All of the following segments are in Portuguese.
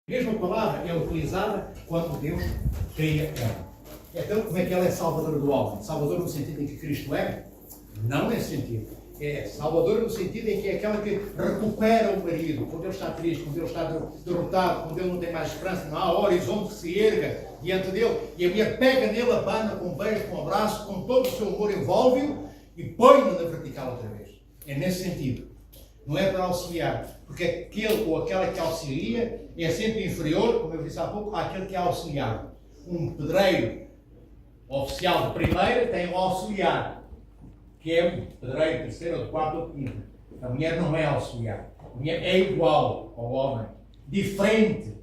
A mesma palavra é utilizada quando Deus cria ela. Então, como é que ela é salvadora do homem? Salvadora no sentido em que Cristo é? Não nesse sentido. É salvadora no sentido em que é aquela que recupera o marido, quando ele está triste, quando ele está derrotado, quando ele não tem mais esperança, não há horizonte que se erga diante dele, e a mulher pega nele, abana com um beijo, com um abraço, com todo o seu amor, envolve-o e põe-no na vertical outra vez. É nesse sentido. Não é para auxiliar, porque aquele ou aquela que auxilia é sempre inferior, como eu disse há pouco, àquele que é auxiliado. Um pedreiro oficial de primeira tem um auxiliar, que é um pedreiro de terceira, ou de quarta ou de quinta. A mulher não é auxiliar. A mulher é igual ao homem, diferente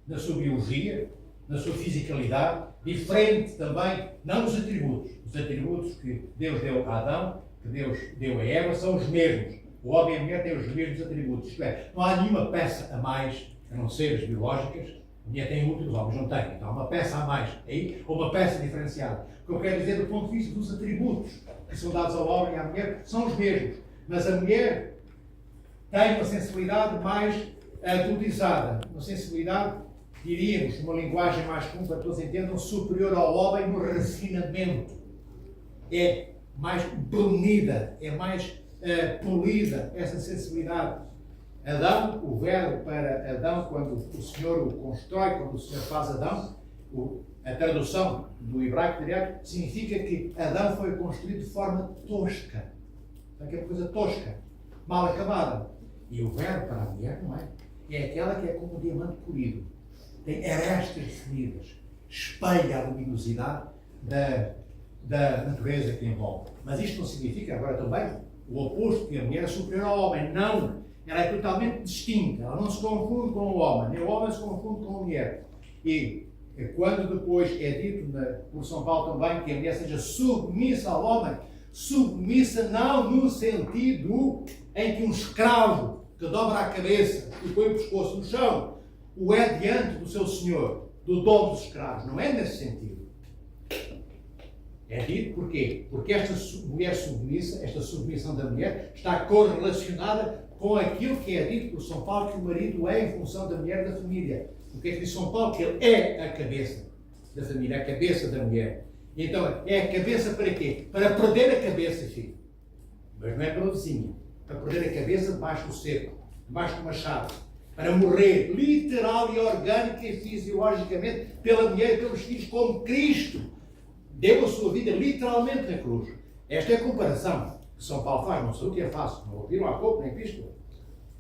na sua biologia, na sua fisicalidade, diferente também, não nos atributos. Os atributos que Deus deu a Adão, que Deus deu a Eva, são os mesmos. O homem e a mulher têm os mesmos atributos. Isto é, não há nenhuma peça a mais, a não ser as biológicas. A mulher tem útero, os homens não têm. Então há uma peça a mais aí, ou uma peça diferenciada. O que eu quero dizer do ponto de vista dos atributos que são dados ao homem e à mulher são os mesmos. Mas a mulher tem uma sensibilidade mais agudizada. Uma sensibilidade, diríamos, numa linguagem mais comum para que todos entendam, superior ao homem no refinamento. É mais bonita, é mais polida essa sensibilidade. Adão, o verbo para Adão, quando o Senhor o constrói, quando o Senhor faz Adão, a tradução do hebraico direto significa que Adão foi construído de forma tosca. É uma coisa tosca, mal acabada. E o verbo para a mulher não é. É aquela que é como um diamante polido. Tem arestas definidas. Espelha a luminosidade da natureza que envolve. Mas isto não significa, agora também, o oposto, que a mulher é superior ao homem. Não. Ela é totalmente distinta. Ela não se confunde com o homem. Nem o homem se confunde com a mulher. E quando depois é dito por São Paulo também que a mulher seja submissa ao homem, submissa não no sentido em que um escravo que dobra a cabeça e põe o pescoço no chão o é diante do seu senhor, do dono dos escravos. Não é nesse sentido. É dito porquê? Porque esta mulher submissa, esta submissão da mulher, está correlacionada com aquilo que é dito por São Paulo, que o marido é em função da mulher da família. O que é que diz São Paulo? Que ele é a cabeça da família, a cabeça da mulher. Então, é a cabeça para quê? Para perder a cabeça, filho. Mas não é para o vizinho. Para perder a cabeça debaixo do cerco, debaixo do machado. Para morrer, literal e orgânica e fisiologicamente, pela mulher e pelos filhos, como Cristo deu a sua vida literalmente na cruz. Esta é a comparação que São Paulo faz. Não sei o que é fácil. Não ouviram há pouco, nem visto.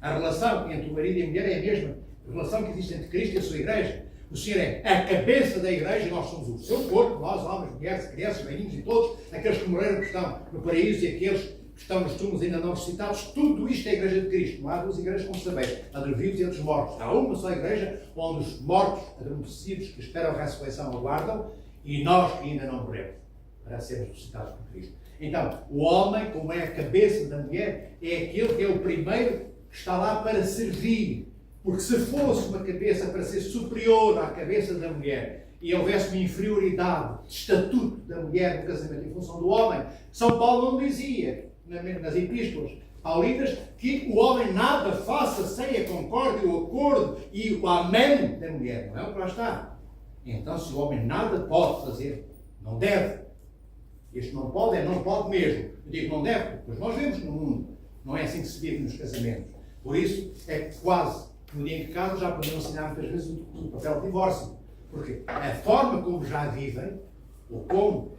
A relação entre o marido e a mulher é a mesma. A relação que existe entre Cristo e a sua igreja. O Senhor é a cabeça da igreja e nós somos o seu corpo, nós, homens, mulheres, crianças, velhinhos e todos, aqueles que morreram que estão no paraíso e aqueles que estão nos túmulos ainda não ressuscitados. Tudo isto é a igreja de Cristo. Não há duas igrejas, como sabeis. A dos vivos e a dos mortos. Há uma só igreja onde os mortos, adormecidos, que esperam a ressurreição, aguardam, e nós que ainda não morremos, para sermos ressuscitados por Cristo. Então, o homem, como é a cabeça da mulher, é aquele que é o primeiro que está lá para servir. Porque se fosse uma cabeça para ser superior à cabeça da mulher e houvesse uma inferioridade de estatuto da mulher no casamento em função do homem, São Paulo não dizia, nas epístolas paulinas, que o homem nada faça sem a concórdia, o acordo e o amém da mulher. Não é o que lá está. Então, se o homem nada pode fazer, não deve. Este não pode é não pode mesmo. Eu digo não deve, pois nós vemos no mundo. Não é assim que se vive nos casamentos. Por isso, é quase, no dia em que casam, já podemos assinar muitas vezes o papel de divórcio. Porque a forma como já vivem, ou como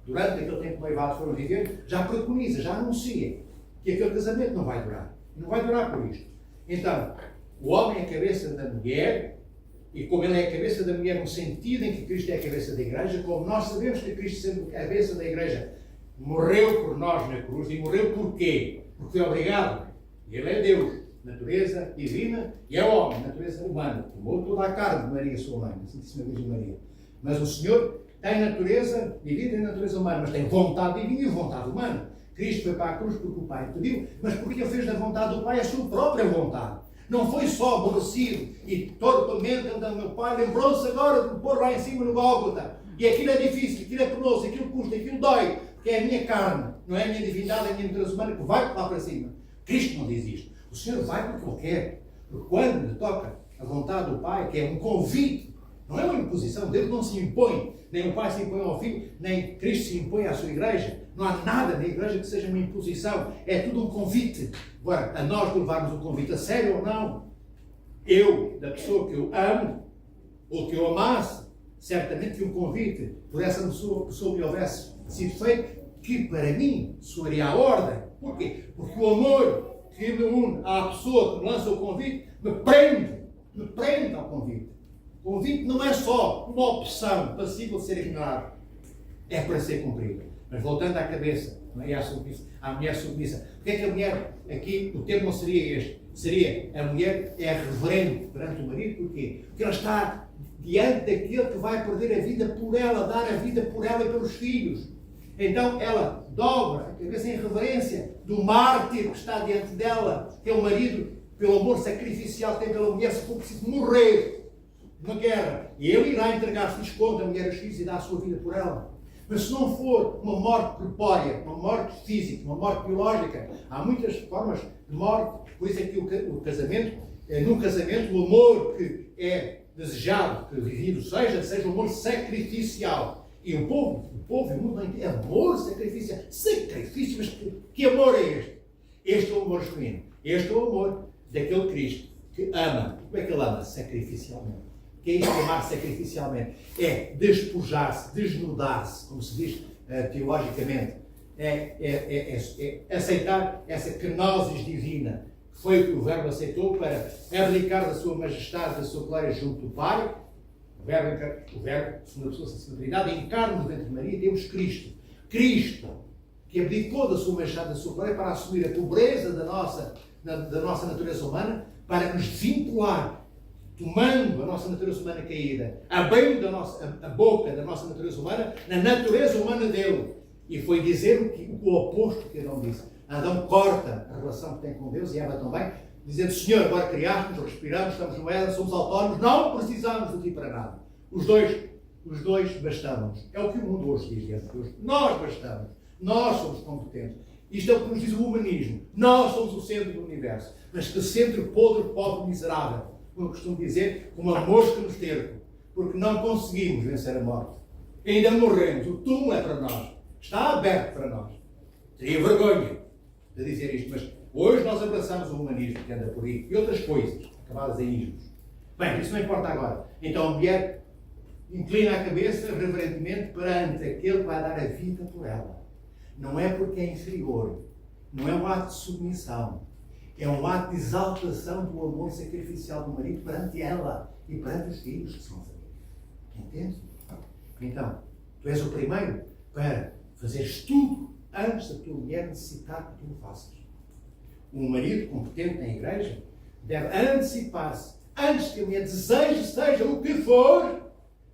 durante aquele tempo noivado foram viver, já preconiza, já anuncia que aquele casamento não vai durar. Não vai durar por isto. Então, o homem é a cabeça da mulher. E como ele é a cabeça da mulher no sentido em que Cristo é a cabeça da igreja, como nós sabemos que Cristo, sendo a cabeça da igreja, morreu por nós na cruz. E morreu por quê? Porque foi obrigado. Ele é Deus, natureza divina, e é homem, natureza humana. Tomou toda a carne de Maria, sua mãe, a Santíssima Virgem Maria. Mas o Senhor tem natureza divina e natureza humana, mas tem vontade divina e vontade humana. Cristo foi para a cruz porque o Pai pediu, mas porque ele fez da vontade do Pai a sua própria vontade. Não foi só aborrecido e torpemente andando meu Pai, lembrou-se agora de pôr lá em cima no Gólgota. E aquilo é difícil, aquilo é penoso, aquilo custa, aquilo dói, porque é a minha carne, não é a minha divindade, é a minha natureza humana que vai lá para cima. Cristo não diz isto. O Senhor vai porque Ele quer. Porque quando lhe toca a vontade do Pai, que é um convite, não é uma imposição. Deus não se impõe, nem o Pai se impõe ao Filho, nem Cristo se impõe à sua igreja. Não há nada na igreja que seja uma imposição, é tudo um convite. Agora, a nós levarmos o convite a sério ou não, eu, da pessoa que eu amo, ou que eu amasse, certamente que um convite por essa pessoa me houvesse sido feito, que para mim soaria a ordem. Porquê? Porque o amor que me une à pessoa que me lança o convite me prende ao convite. O convite não é só uma opção passível de ser ignorado, é para ser cumprido. Mas voltando à cabeça, não é? À mulher submissa. Porque é que a mulher, aqui o termo não seria este, seria a mulher é reverente perante o marido. Porquê? Porque ela está diante daquele que vai perder a vida por ela, dar a vida por ela e pelos filhos. Então ela dobra a cabeça em reverência do mártir que está diante dela, que é o marido, pelo amor sacrificial que tem pela mulher, se for preciso morrer na guerra. E ele irá entregar-se, esconde a mulher e os filhos e dá a sua vida por ela. Mas se não for uma morte corpórea, uma morte física, uma morte biológica, há muitas formas de morte. Por isso é que o casamento, num casamento, o amor que é desejado, que vivido seja um amor sacrificial. E o povo e o mundo inteiro, amor sacrificial. Sacrifício, mas que amor é este? Este é o amor genuíno. Este é o amor daquele Cristo que ama. Como é que ele ama? Sacrificialmente. O que é isto de amar sacrificialmente? É despojar-se, desnudar-se, como se diz teologicamente. É aceitar essa kenosis divina. Foi o que o Verbo aceitou para abdicar da sua majestade, da sua glória junto do Pai. O Verbo, segundo a pessoa da Trindade, encarna dentro de Maria, temos Cristo. Cristo, que abdicou da sua majestade, da sua glória, para assumir a pobreza da nossa natureza humana, para nos vincular, tomando a nossa natureza humana caída, abrindo a boca da nossa natureza humana, na natureza humana dele. E foi dizer o oposto que Adão disse. Adão corta a relação que tem com Deus, e Eva também, dizendo: Senhor, agora criaste-nos, respiramos, estamos no Éden, somos autónomos, não precisamos de ti para nada. Os dois bastamos. É o que o mundo hoje diz diante de Deus. Nós bastamos. Nós somos competentes. Isto é o que nos diz o humanismo. Nós somos o centro do universo. Mas que centro podre, pobre, miserável. Como eu costumo dizer, como uma mosca no esterco. Porque não conseguimos vencer a morte. Ainda morremos. O túmulo é para nós. Está aberto para nós. Teria vergonha de dizer isto, mas hoje nós abraçamos o humanismo que anda por aí e outras coisas, acabadas em ismos. Bem, isso não importa agora. Então a mulher inclina a cabeça reverentemente perante aquele que vai dar a vida por ela. Não é porque é inferior, não é um ato de submissão, é um ato de exaltação do amor sacrificial do marido perante ela e perante os filhos que são família. Entende? Então, tu és o primeiro para fazeres tudo antes da tua mulher necessitar que tu o faças. Um marido competente na igreja deve antecipar-se. Antes que a mulher deseje, seja o que for,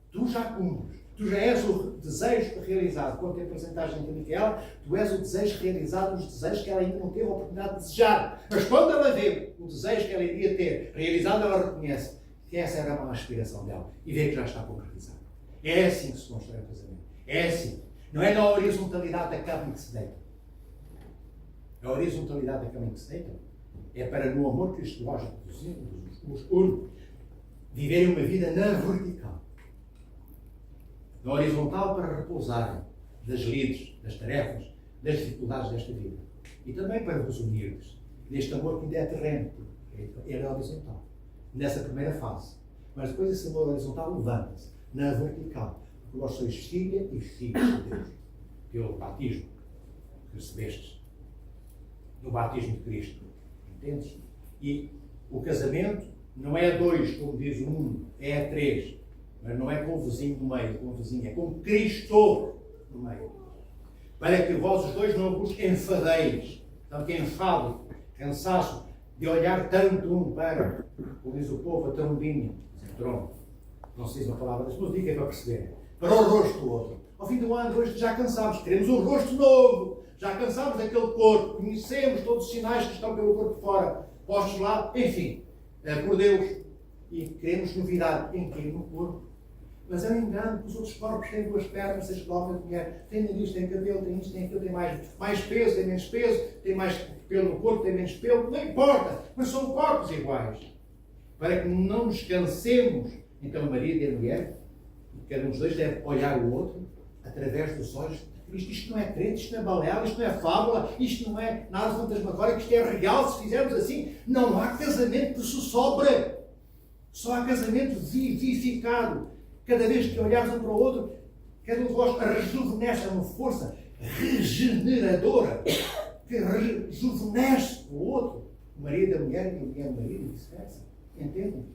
tu já cumpres. Tu já és o desejo realizado. Quanto tempo porcentagem tem que ela, tu és o desejo realizado dos desejos que ela ainda não teve a oportunidade de desejar. Mas quando ela vê o desejo que ela iria ter realizado, ela reconhece que essa era uma aspiração dela e vê que já está concretizado. É assim que se constrói o casamento. É assim. Não é na horizontalidade da cama em que se deita. A horizontalidade da cama em que se deita é para, no amor cristológico dos une, viverem uma vida na vertical. Na horizontal para repousarem das lides, das tarefas, das dificuldades desta vida. E também para vos unirdes neste amor que ainda é terreno, porque ele é horizontal. Nessa primeira fase. Mas depois esse amor horizontal levanta-se na vertical. Porque vós sois filha e filhos de Deus. Pelo batismo que recebestes. No batismo de Cristo. Entendes? E o casamento não é a dois, como diz o mundo, é a três. Mas não é com o vizinho no meio, com o vizinho, é com Cristo no meio. Para que vós os dois não vos enfadeis. Então que enfado, cansaço de olhar tanto um para, como diz o povo, a trombinha, trono. Não se diz uma palavra, mas não diga para perceber. Para o rosto do outro. Ao fim do ano, hoje já cansámos, queremos um rosto novo. Já cansámos daquele corpo, conhecemos todos os sinais que estão pelo corpo fora, postos lá, enfim, por Deus. E queremos novidade em quê? No corpo. Mas é um engano que os outros corpos têm duas pernas, seja homem ou mulher, tem nariz, tem cabelo, tem isto, tem aquilo, tem mais peso, tem menos peso, tem mais pelo no corpo, tem menos pelo, não importa, mas são corpos iguais. para que não nos cansemos. Então, o marido e a mulher, cada um dos dois deve olhar o outro através dos olhos de Cristo. Isto não é crente, isto não é balela, isto não é fábula, isto não é nada fantasmagórico, isto é real. Se fizermos assim, não há casamento que se sobre. Só há casamento vivificado. Cada vez que olharmos um para o outro, cada um de vós rejuvenesce, é uma força regeneradora que rejuvenesce o outro. O marido da mulher e a mulher do marido e vice-versa. Entendem?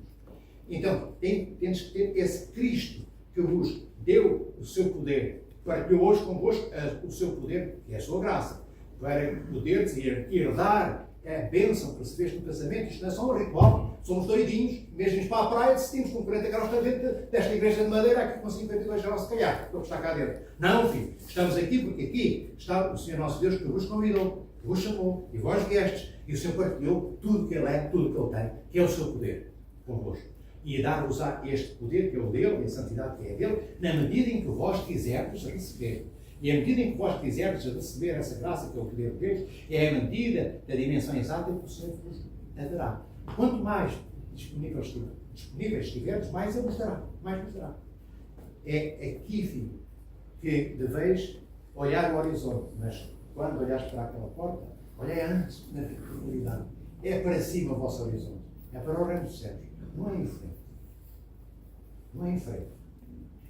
Então, temos que ter esse Cristo que vos deu o seu poder, partilhou hoje convosco o seu poder e a sua graça, para poderes herdar a bênção que se fez no casamento. Isto não é só um ritual. Somos doidinhos, mesmo ir para a praia, decidimos com 40 graus para dentro desta igreja de madeira, aqui com 52 graus se calhar, para estar cá dentro. Não, filho, estamos aqui porque aqui está o Senhor nosso Deus que vos convidou, que vos chamou, e vós guestes, e o Senhor partilhou tudo o que Ele é, tudo o que Ele tem, que é o seu poder convosco. E dar-vos este poder que é o dele, e a santidade que é dele, na medida em que vós quiserdes receber. E a medida em que vós quiserdes receber essa graça que é o poder de Deus, é a medida da dimensão exata que o Senhor vos dará. Quanto mais disponíveis estiverdes, mais Ele vos dará. Mais vos dará. É aqui, filho, que deveis olhar o horizonte. Mas quando olhares para aquela porta, olhei antes na profundidade. É para cima o vosso horizonte. É para o reino dos céus. Não é em frente. Não é em frente.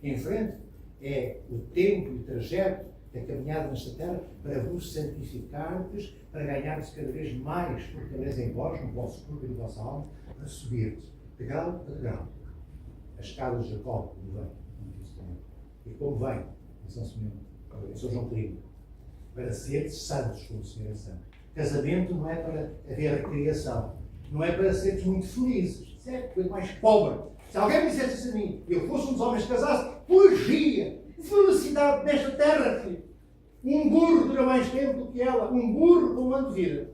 Em frente é o tempo e o trajeto da caminhada nesta terra para vos santificardes, para ganhardes cada vez mais fortaleza em vós, no vosso corpo e na vossa alma, para subirdes de grau a degrau. As escadas de Jacó, como vem, e como vem em São João Trino, para seres santos, como o Senhor é santo. Casamento não é para haver recriação, não é para seres muito felizes, certo? Coisa mais pobre. Se alguém me dissesse assim a mim, eu fosse um dos homens que casasse, fugia. Felicidade nesta terra, filho. Um burro dura mais tempo do que ela. Um burro com um ano de vida.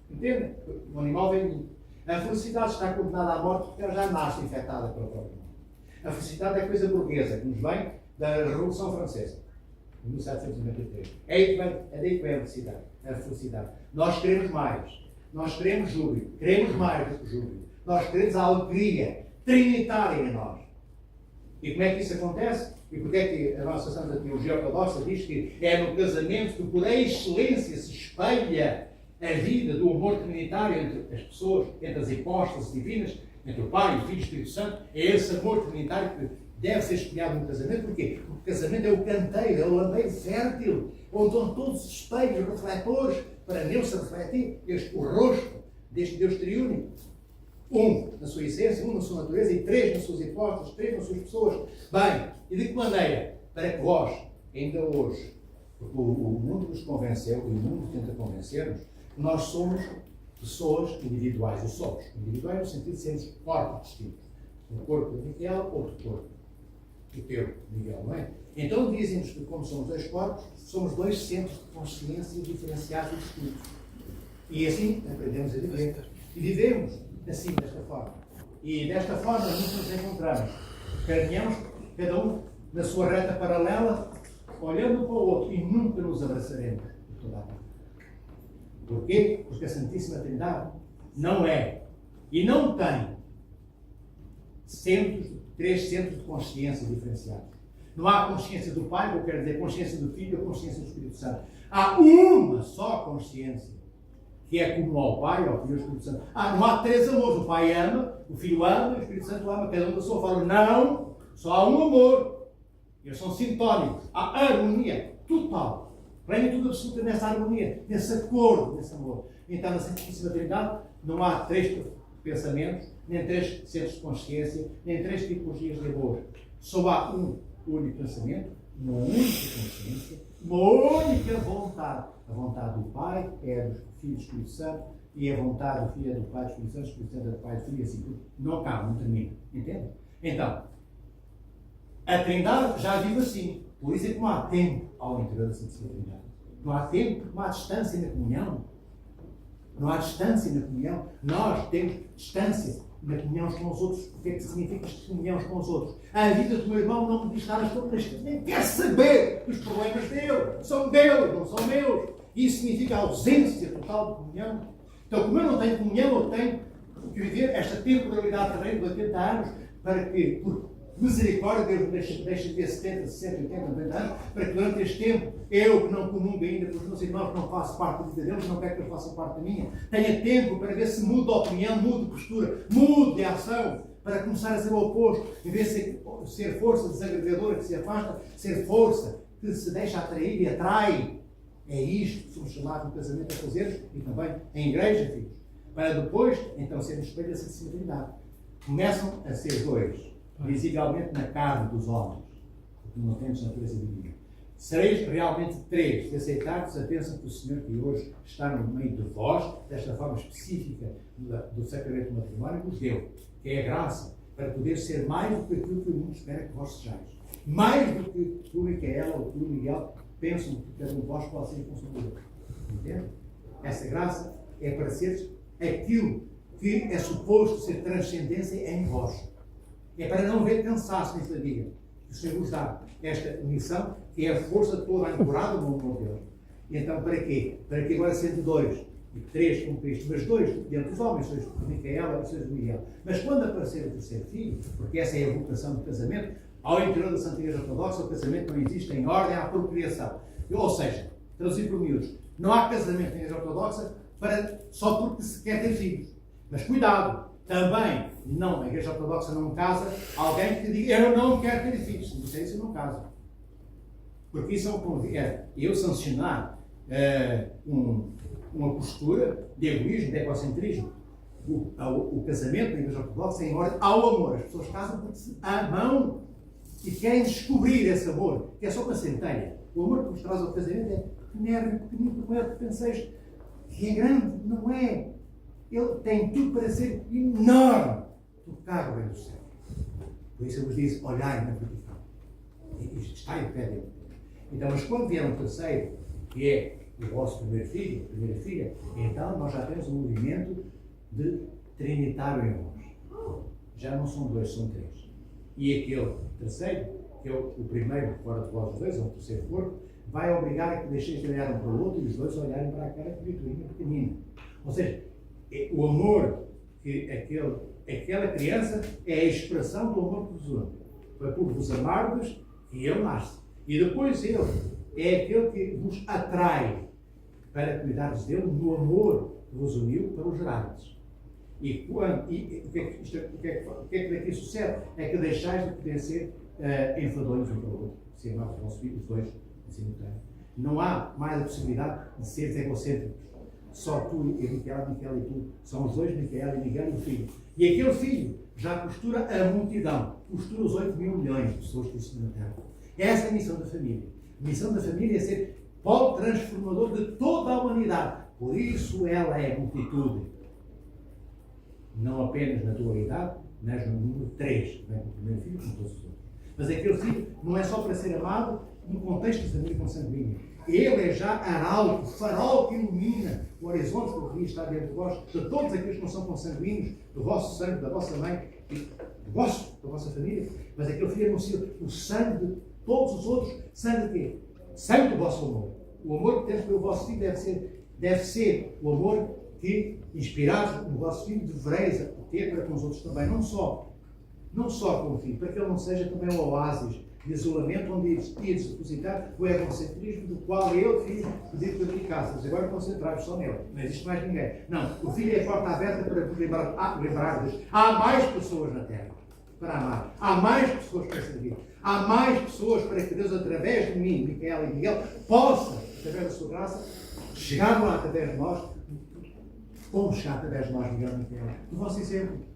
Entende? O animal vem de mim. A felicidade está condenada à morte porque ela já nasce infectada pela própria morte. A felicidade é coisa burguesa que nos vem da Revolução Francesa, de 1793. É daí que vem a felicidade. A felicidade. Nós queremos mais. Nós queremos júbilo. Queremos mais do que júbilo. Nós queremos a alegria trinitária em nós. E como é que isso acontece? E porque é que a nossa Santa Teologia Ortodoxa diz que é no casamento que por excelência se espelha a vida do amor trinitário entre as pessoas, entre as hipóstases divinas, entre o Pai, o Filho e o Espírito Santo. É esse amor trinitário que deve ser espelhado no casamento. Porquê? Porque o casamento é o canteiro, é o lameiro fértil, onde estão todos os espelhos, refletores, para nele se refletir o rosto deste Deus triúnico. Um na sua essência, um na sua natureza, e três nas suas hipóteses, três nas suas pessoas. Bem, e de que maneira? Para que vós, ainda hoje, porque o mundo nos convenceu, e o mundo tenta convencer-nos, que nós somos pessoas individuais. Ou somos individuais no sentido de sermos corpos distintos. Um corpo de Miguel, outro corpo. O teu, Miguel, não é? Então dizem-nos que, como somos dois corpos, somos dois centros de consciência diferenciados e distintos. E assim aprendemos a viver. E vivemos assim, desta forma. E desta forma nos encontramos. Caminhamos, cada um na sua reta paralela, olhando para o outro, e nunca nos abraçaremos de toda a vida. Porquê? Porque a Santíssima Trindade não é e não tem três centros de consciência diferenciados. Não há consciência do Pai, eu quero dizer consciência do Filho ou consciência do Espírito Santo. Há uma só consciência, que é comum ao Pai, ao Filho e ao Espírito Santo. Não há três amores. O Pai ama, o Filho ama, o Espírito Santo ama, cada um da sua forma. Não, só há um amor. Eles são sintónicos. Há harmonia total. Plenitude absoluta nessa harmonia, nesse acordo, nesse amor. Então, na Santíssima Trindade, não há três pensamentos, nem três centros de consciência, nem três tipologias de amor. Só há um único pensamento, uma única consciência, uma única vontade. A vontade do Pai é do Filho e do Espírito Santo, e a vontade do Filho é do Pai, do Espírito Santo, o Espírito Santo é do Pai, do Filho, e assim tudo. Não acaba, não termina. Entende? Então, a Trindade já vive assim. Por isso é que não há tempo ao interior da Santíssima Trindade. Não há tempo, não há distância na comunhão. Não há distância na comunhão. Nós temos distância na comunhão uns com os outros. O que é que significa esta comunhão uns com os outros? A vida do meu irmão não me diz nada sobre isto. Nem quer saber dos problemas dele. São deles, não são meus. Isso significa a ausência total de comunhão. Então, como eu não tenho comunhão, eu tenho que viver esta temporalidade também de 80 anos, para que, por misericórdia, Deus deixe de ter 70, 60, 80, 90 anos, para que durante este tempo, eu que não comungo ainda com os meus irmãos, que não faço parte da vida deles, não quero que eles façam parte da minha, tenha tempo para ver se mudo de opinião, mudo de postura, mudo de ação, para começar a ser o oposto, em vez de ser força desagregadora que se afasta, ser força que se deixa atrair e atrai. É isto que somos chamados no casamento a fazer e também em igreja, filhos. Para depois, então, sermos espelho dessa similaridade. Começam a ser dois, visivelmente na carne dos homens, porque não temos natureza divina. Sereis realmente três, se aceitardes a bênção que o Senhor, que hoje está no meio de vós, desta forma específica do sacramento do matrimónio, vos deu, que é a graça, para poder ser mais do que aquilo que o mundo espera que vós sejais. Mais do que tu, Micaela, ou tu, Miguel, pensam que cada um de vós pode ser consumidor. Entende? Essa graça é para seres aquilo que é suposto ser transcendência em vós. É para não haver cansaço nesta vida. O Senhor vos dá esta missão, que é a força toda ancorada no amor de Deus. E então, para quê? Para que agora sendo dois, e três como Cristo, mas dois dentro dos homens, sois de Micaela e sois de Miguel. Mas quando aparecer o terceiro filho, porque essa é a vocação do casamento, ao interior da Santa Igreja Ortodoxa, o casamento não existe em ordem à procriação. Ou seja, traduzido por miúdos, não há casamento na Igreja Ortodoxa só porque se quer ter filhos. Mas cuidado, também não, a Igreja Ortodoxa não casa alguém que diga eu não quero ter filhos. Se disser isso, eu não caso. Porque isso é eu sancionar uma postura de egoísmo, de egocentrismo. O casamento na Igreja Ortodoxa é em ordem ao amor. As pessoas casam porque se amam e querem descobrir esse amor, que é só para centelha. O amor que nos traz ao casamento é pequeno, pequenino, não é o que penseis que é grande, não é. Ele tem tudo para ser enorme. Tocar o bem do céu. Por isso eu vos disse, olhai na vertical. Isto está em pé dele. Então, mas quando vier um terceiro, que é o vosso primeiro filho, primeira filha, então nós já temos um movimento de trinitário em vós. Já não são dois, são três. E aquele terceiro, que é o primeiro fora de vós os dois, ou o terceiro corpo, vai obrigar a que deixeis de olhar um para o outro e os dois olharem para aquela criaturinha pequenina. Ou seja, o amor que aquela criança é a expressão do amor que vos une. Foi por vos amardes que ele nasce. E depois ele é aquele que vos atrai para cuidares dele no amor que vos uniu para o gerardes. E o que é que daqui sucede? É que deixais de poder ser enfadonhos um para o outro. Se amarmos os vossos filhos, os dois, em simultâneo. Não há mais a possibilidade de seres egocêntricos. Só tu e Micaela, Micaela e tu. São os dois, Micaela e Miguel, e o filho. E aquele filho já costura a multidão. Costura os 8 mil milhões de pessoas que existem na Terra. Essa é a missão da família. A missão da família é ser polo transformador de toda a humanidade. Por isso ela é multitude. Não apenas na dualidade, mas no número 3. Vem com o primeiro filho, como todos os outros. Mas aquele filho não é só para ser amado no contexto da família consanguínea. Ele é já arauto, farol que ilumina o horizonte que devia estar dentro de vós, de todos aqueles que não são consanguíneos, do vosso sangue, da vossa mãe, da vossa família. Mas aquele filho anuncia o sangue de todos os outros. Sangue de quê? Sangue do vosso amor. O amor que temos pelo vosso filho deve ser o amor que, inspirados no vosso filho, devereis ter para com os outros também. Não só com o filho, para que ele não seja também um oásis de isolamento onde ides depositar o egocentrismo do qual ele, filho, pediu que abdicasse. Agora concentrai-vos só nele. Não existe mais ninguém. Não. O filho é a porta aberta para vos lembrar-vos. Há mais pessoas na Terra para amar. Há mais pessoas para servir. Há mais pessoas para que Deus, através de mim, Micaela e Miguel, possa, através da sua graça, chegar lá através de nós. Como chegar através de nós, Miguel e Micaela? Do vosso exemplo.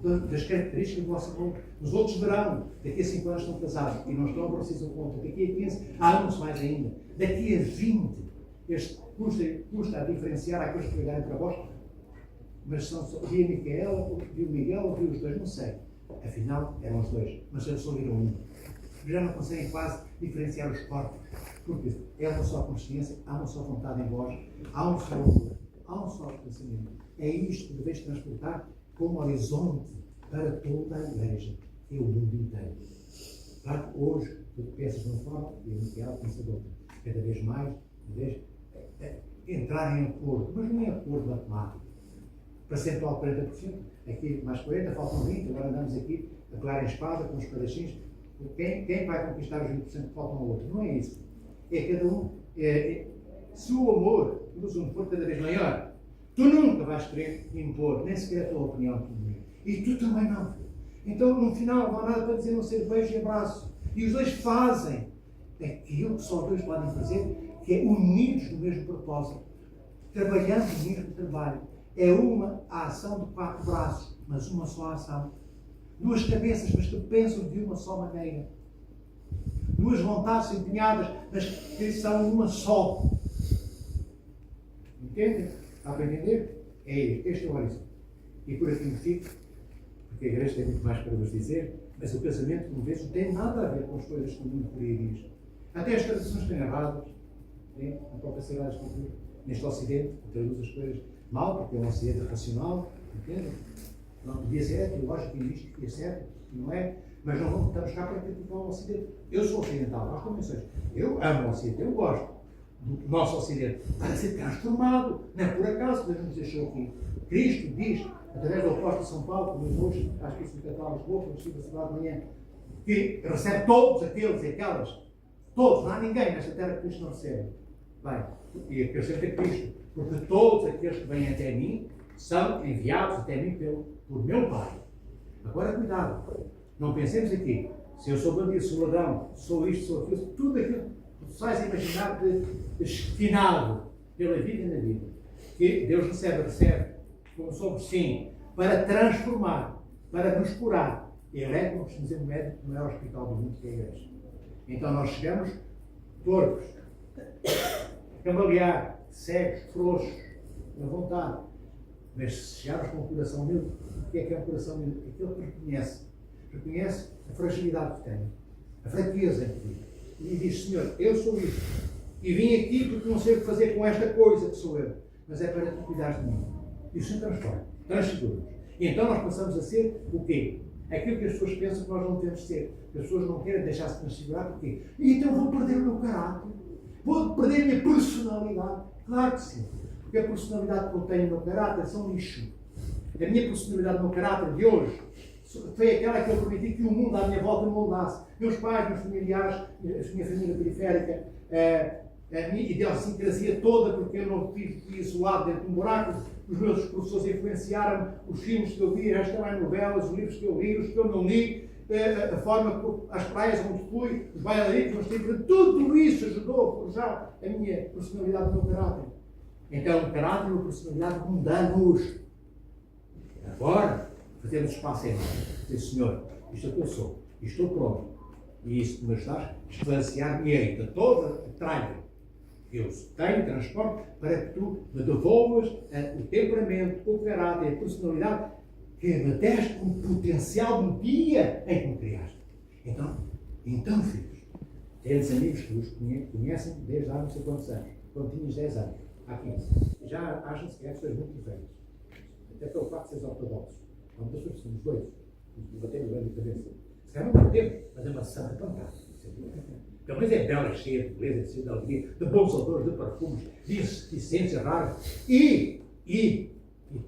Das características do vosso amor. Os outros verão, daqui a 5 anos estão casados e não estão precisam conta. Daqui a 15, amam-se mais ainda. Daqui a 20, este custa a diferenciar aqueles que olharem para vós, mas são só via Micaela, via Miguel ou via os dois, não sei. Afinal, eram os dois, mas eles só viram um. Já não conseguem quase diferenciar os corpos, porque é uma só consciência, há uma só vontade em vós, há um só amor, há um só pensamento. É isto que deveis transportar como horizonte para toda a Igreja e o mundo inteiro. Claro que hoje tu pensas de uma forma e o Micael pensa de outra. Cada vez mais, entrar em acordo, mas não é acordo matemático. percentual 40%, aqui mais 40%, faltam 20%, agora andamos aqui a colar em espada com os espadachins. Quem vai conquistar os 20% que faltam ao outro? Não é isso. É cada um. Se o amor dos uns for cada vez maior, tu nunca vais querer impor, nem sequer a tua opinião comigo. E tu também não. Então, no final, não há nada para dizer, não ser beijo e abraço. E os dois fazem aquilo que só os dois podem fazer, que é unidos no mesmo propósito, trabalhando no mesmo trabalho. É uma ação de 4 braços, mas uma só ação. 2 cabeças, mas que pensam de uma só maneira. 2 vontades empenhadas, mas que são uma só. Entendem? Dá para entender? Este é o horizonte. E por aqui me fico, porque a igreja tem muito mais para vos dizer, mas o casamento, por vezes, não tem nada a ver com as coisas que o mundo por aí diz. Até as traduções estão erradas, né? Na própria Sagrada Escritura, neste Ocidente, que traduz as coisas mal, porque é um Ocidente racional, entendem? Não podia ser teológico e isto, é certo, não é? Mas não estamos cá para criticar o Ocidente. Eu sou ocidental, nós também somos. Eu amo o Ocidente, eu gosto do nosso Ocidente, para ser transformado. Não é por acaso que Deus nos deixou aqui. Cristo diz, através do apóstolo São Paulo, como hoje, acho que isso me catálogo de boca, no cidade de manhã, que recebe todos aqueles e aquelas, todos, não há ninguém nesta terra que Cristo não recebe. Bem, e acrescenta Cristo, porque todos aqueles que vêm até mim são enviados até mim por meu Pai. Agora, cuidado, não pensemos aqui, se eu sou bandido, sou ladrão, sou isto, sou aquilo, tudo aquilo que tu sais a imaginar de destinado pela vida e na vida, que Deus recebe, como somos, sim, para transformar, para nos curar. Ele é, como costumamos dizer, o médico do maior hospital do mundo, que é a igreja. Então nós chegamos tortos, cambalear, cegos, frouxos, na vontade. Mas se chegarmos com um coração humilde, o que é um coração humilde? Aquele que reconhece a fragilidade que tem, a fraqueza em que vive. E diz, Senhor, eu sou isto. E vim aqui porque não sei o que fazer com esta coisa que sou eu. Mas é para tu cuidares de mim. E o Senhor transforma, transfigura-nos. E então nós passamos a ser o quê? Aquilo que as pessoas pensam que nós não devemos ser. As pessoas não querem deixar-se transfigurar, porquê? E então vou perder o meu caráter. Vou perder a minha personalidade. Claro que sim. Porque a personalidade que eu tenho no meu caráter são lixo. A minha personalidade no meu caráter de hoje foi aquela que eu permiti que o mundo à minha volta me moldasse. Meus pais, meus familiares, a minha família periférica, a minha idiosincrasia toda, porque eu não fui isolado dentro de um buraco. Os meus professores influenciaram os filmes que eu vi, as telenovelas, os livros que eu li, os que eu não li, a forma, as praias onde fui, os bailarinos onde estive, tudo isso ajudou a forjar a minha personalidade, o meu caráter. Então, o caráter e a personalidade mudamos. Agora, fazemos espaço em nós. Dizer, Senhor, isto é o que eu sou, estou pronto. E isso que me ajudaste a esclarecer-me de toda a tralha que eu tenho, transporte, para que tu me devolvas o temperamento, o caráter, a personalidade que me deste como potencial no dia em que me criaste. Então filhos, tens amigos que os conhecem desde há não sei quantos anos, quando tinhas 10 anos, há 15. Já acham-se que pessoas muito diferentes. Até pelo facto de seres ortodoxo. Há muitas pessoas que somos doidos, batemos bem de cabeça. Se calhar não batemos, mas é uma santa pancada. Pelo menos é bela, cheia de beleza, cheia de alegria, de bons odores, de perfumes, de essências raras. E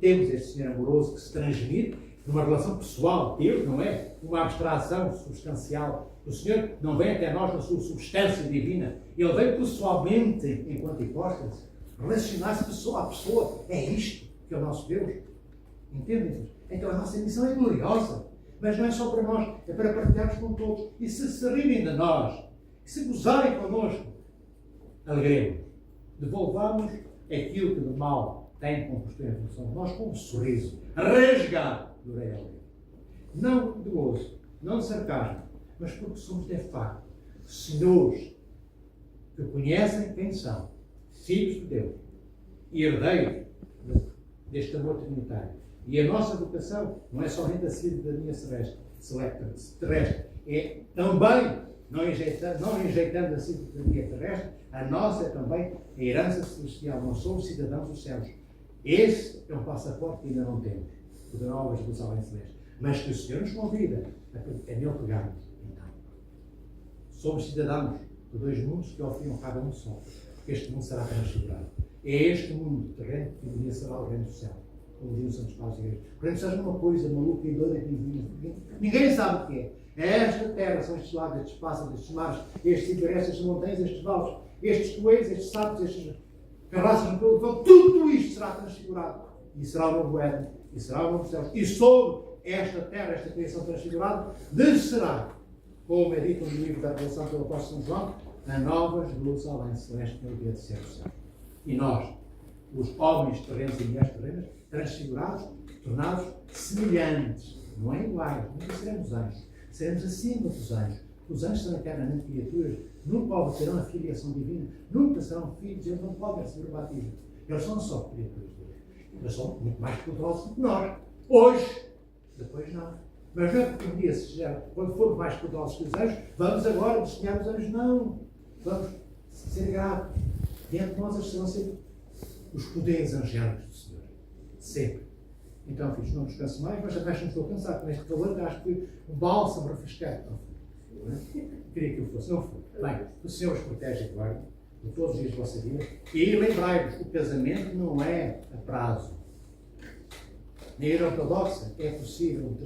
temos este Senhor amoroso que se transmite numa relação pessoal. Deus não é uma abstração substancial. O Senhor não vem até nós na sua substância divina. Ele vem pessoalmente, enquanto hipóstase, relacionar-se pessoa a pessoa. É isto que é o nosso Deus. Entendem? Então a nossa missão é gloriosa. Mas não é só para nós, é para partilharmos com todos. E se rirem de nós, e se gozarem connosco, alegremos. Devolvamos aquilo que de mal tem composto em evolução de nós com um sorriso rasgado do rei alegre. Não de gozo, não de sarcasmo, mas porque somos de facto senhores que conhecem quem são, filhos de Deus e herdeiros deste amor trinitário. E a nossa vocação não é somente a cidadania terrestre, é também, não enjeitando a cidadania terrestre, a nossa é também a herança celestial. Não somos cidadãos dos céus. Esse é um passaporte que ainda não temos, o da Nova Jerusalém Celeste. Mas que o Senhor nos convida a nele pegarmos. Então, somos cidadãos de 2 mundos que ao fim e ao cabo é um só. Porque este mundo será transfigurado. É este mundo terreno que um dia será o reino do céu. como diziam os Santos Pais da Igreja. Por exemplo, seja uma coisa maluca e doida que ninguém sabe o que é. É esta terra, são estes lagos, estes pássaros, estes mares, estes ciberestes, estas montanhas, estes vales, estes coelhos, estes sapos, estas carraças no pelo, tudo isto será transfigurado. E será o novo Éden, e será o novo céu. E sobre esta terra, esta criação transfigurada, descerá, como é dito no livro da Revelação pelo apóstolo São João, a nova Jerusalém celeste no dia de ser o céu. E nós, os homens terrenos e mulheres terrenas, transfigurados, tornados semelhantes, não é iguais, nunca seremos anjos, seremos acima dos anjos. Os anjos são eternamente criaturas, nunca obterão a filiação divina, nunca serão filhos, eles não podem receber o batismo. Eles são só criaturas de Deus. Eles são muito mais poderosos do que nós. Hoje, depois não. Mas não é porque um dia, quando formos mais poderosos que os anjos, vamos agora desdenhar os anjos, não. Vamos ser gratos. Diante de nós serão sempre os poderes angélicos do Senhor. Sempre. Então, filhos, não descanso mais, mas também não estou cansado com este calor, acho que o bálsamo refrescante. Não foi? Queria que eu fosse, não foi. Bem, o Senhor os protege e guarda de todos os dias da vossa vida. E lembrai-vos, o casamento não é a prazo. Na era ortodoxa é possível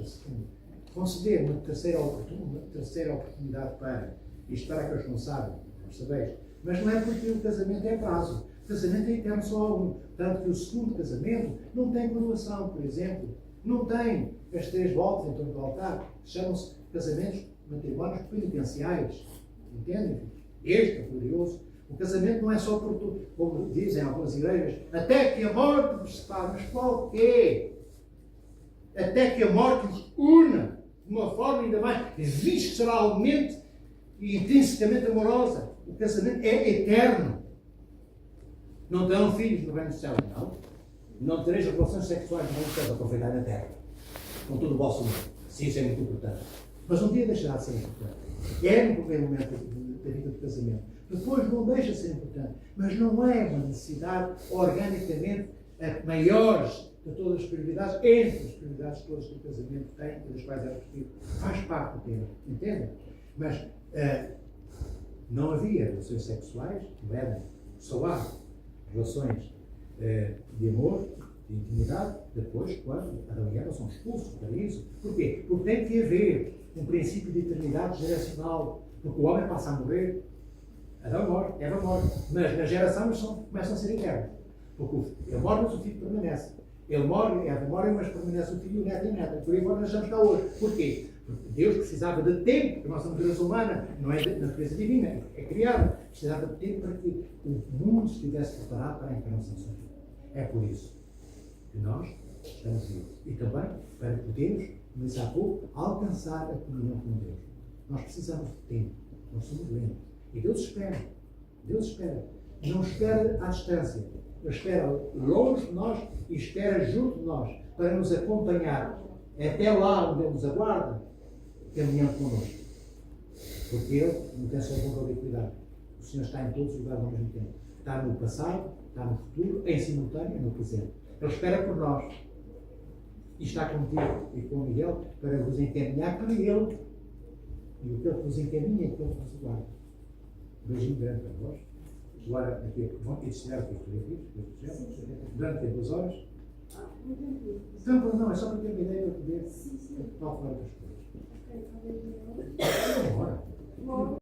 conceder uma terceira oportunidade para, isto para aqueles que não sabem, não sabeis, mas não é porque o casamento é prazo. O casamento é eterno só a um. Tanto que o segundo casamento não tem coroação, por exemplo. Não tem as 3 voltas em torno do altar. Chamam-se casamentos, matrimónios penitenciais. Entendem? Este é glorioso. O casamento não é só por tudo, como dizem algumas igrejas, até que a morte vos separe. Mas qual é? Até que a morte vos una de uma forma ainda mais visceralmente e intrinsecamente amorosa. O casamento é eterno. Não terão filhos no reino do céu, não. Não tereis relações sexuais no reino do céu para aproveitar na terra. Com todo o vosso mundo. Sim, isso é muito importante. Mas um dia deixará de ser importante. É no primeiro momento da vida do casamento. Depois não deixa de ser importante. Mas não é uma necessidade organicamente a maiores de todas as prioridades, entre as prioridades todas que o casamento tem, das quais é repetido. Faz parte do tema. Entendem? Mas não havia relações sexuais no Éden. Só há relações de amor, de intimidade, depois, quando Adão e Eva são expulsos do paraíso. Porquê? Porque tem que haver um princípio de eternidade geracional. Porque o homem passa a morrer, Adão morre, Eva morre, mas na geração eles começam a ser eternos. Porque ele morre, mas o filho permanece. Ele morre, Eva morre, mas permanece o filho, o neto e a neta. Por aí agora nós estamos cá hoje. Porquê? Porque Deus precisava de tempo, porque nós somos raça humana, não é da natureza divina, é criada. Precisava de tempo para que o mundo estivesse preparado para a encarnação do Senhor. É por isso que nós estamos vivos. E também para podermos, como disse há pouco, alcançar a comunhão com Deus. Nós precisamos de tempo. Nós somos lentos. E Deus espera. Deus espera. Não espera à distância. Ele espera longe de nós e espera junto de nós para nos acompanhar até lá onde Ele nos aguarda, caminhando connosco. Porque Ele não tem só controle e cuidado. O Senhor está em todos os lugares ao mesmo tempo. Está no passado, está no futuro, em simultâneo e no presente. Ele espera por nós. E está contigo e com Miguel para vos encaminhar para Ele. E o que Ele vos encaminha é que Ele vos aguarda. Um beijinho grande para vós. Agora, aqui, vão ensinar o que é que durante 2 horas. Não, é só para ter uma ideia para poder falar das coisas. Bora.